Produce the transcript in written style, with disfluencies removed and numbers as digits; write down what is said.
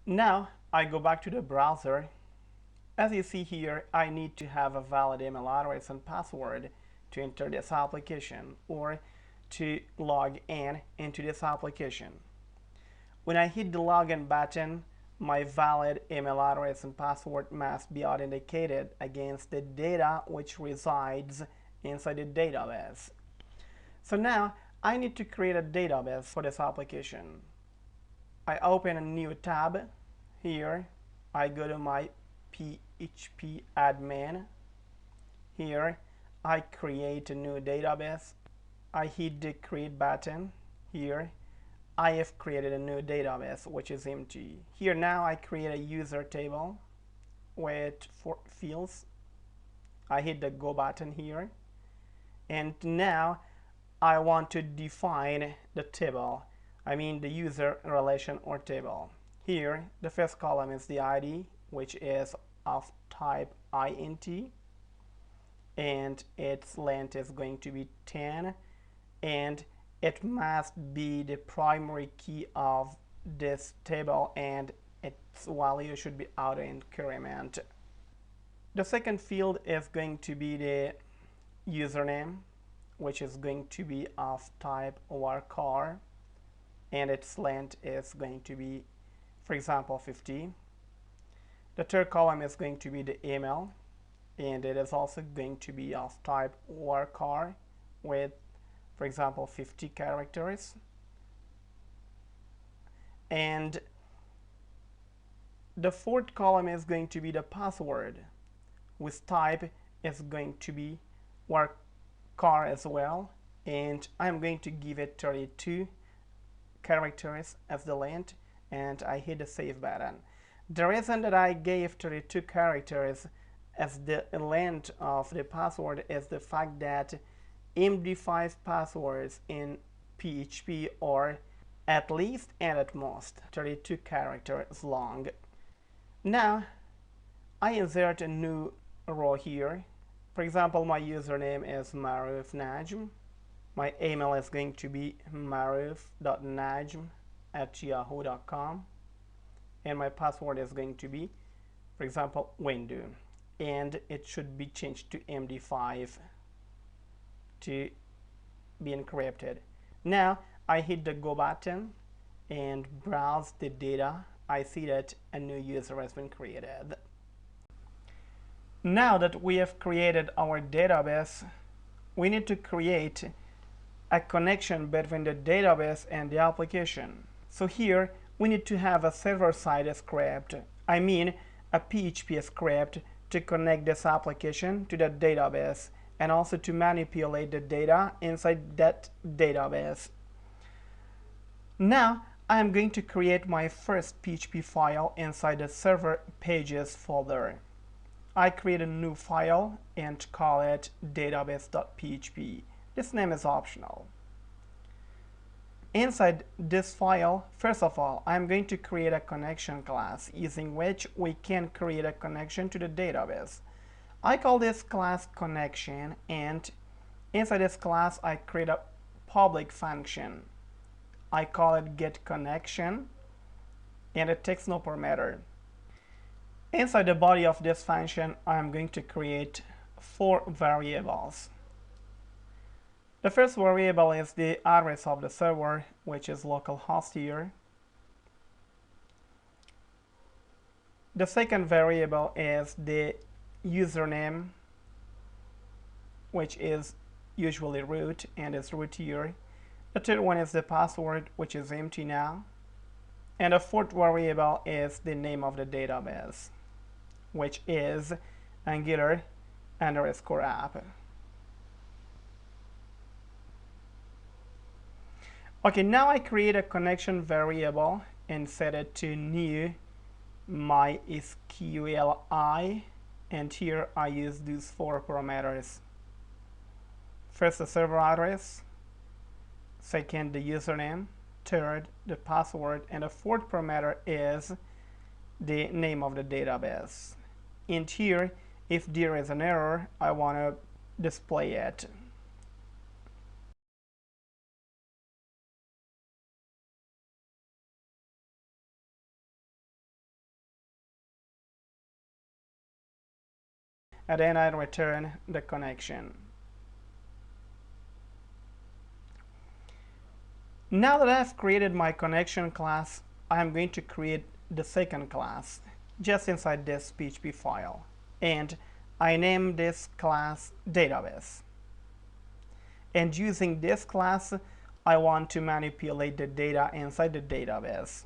Now I go back to the browser. As you see here, I need to have a valid email address and password to enter this application or to log in into this application. When I hit the login button, my valid email address and password must be authenticated against the data which resides inside the database. So now I need to create a database for this application. I open a new tab. Here I go to my PHP admin. Here I create a new database. I hit the create button. Here I have created a new database which is empty. Here now I create a user table with 4 fields. I hit the go button here, and now I want to define the table. I mean the user relation or table. Here the first column is the ID, which is of type int, and its length is going to be 10, and it must be the primary key of this table, and its value should be auto increment. The second field is going to be the username, which is going to be of type varchar, and its length is going to be, for example, 50. The third column is going to be the email, and it is also going to be of type varchar with, for example, 50 characters. And the fourth column is going to be the password, with type is going to be varchar as well, and I'm going to give it 32 characters as the length, and I hit the save button. The reason that I gave 32 characters as the length of the password is the fact that MD5 passwords in PHP are at least and at most 32 characters long. Now I insert a new row here. For example, my username is Maruf Najm. My email is going to be maruf.najm@yahoo.com, and my password is going to be, for example, window, and it should be changed to MD5 to be encrypted. Now I hit the go button and browse the data. I see that a new user has been created. Now that we have created our database, we need to create a connection between the database and the application. So here we need to have a server-side script, I mean a PHP script, to connect this application to the database and also to manipulate the data inside that database. Now I am going to create my first PHP file inside the server pages folder. I create a new file and call it database.php. This name is optional. Inside this file, first of all, I'm going to create a connection class using which we can create a connection to the database. I call this class connection, and inside this class I create a public function. I call it getConnection, and it takes no parameter. Inside the body of this function, I am going to create 4 variables. The first variable is the address of the server, which is localhost here. The second variable is the username, which is usually root, and is root here. The third one is the password, which is empty now. And the fourth variable is the name of the database, which is Angular_app. Okay, now I create a connection variable and set it to new MySQL, and here I use these 4 parameters. First, the server address, second, the username, third, the password, and the fourth parameter is the name of the database. And here, if there is an error, I want to display it. and then I return the connection. Now that I've created my connection class, I'm going to create the second class just inside this PHP file, and I name this class database. And using this class, I want to manipulate the data inside the database.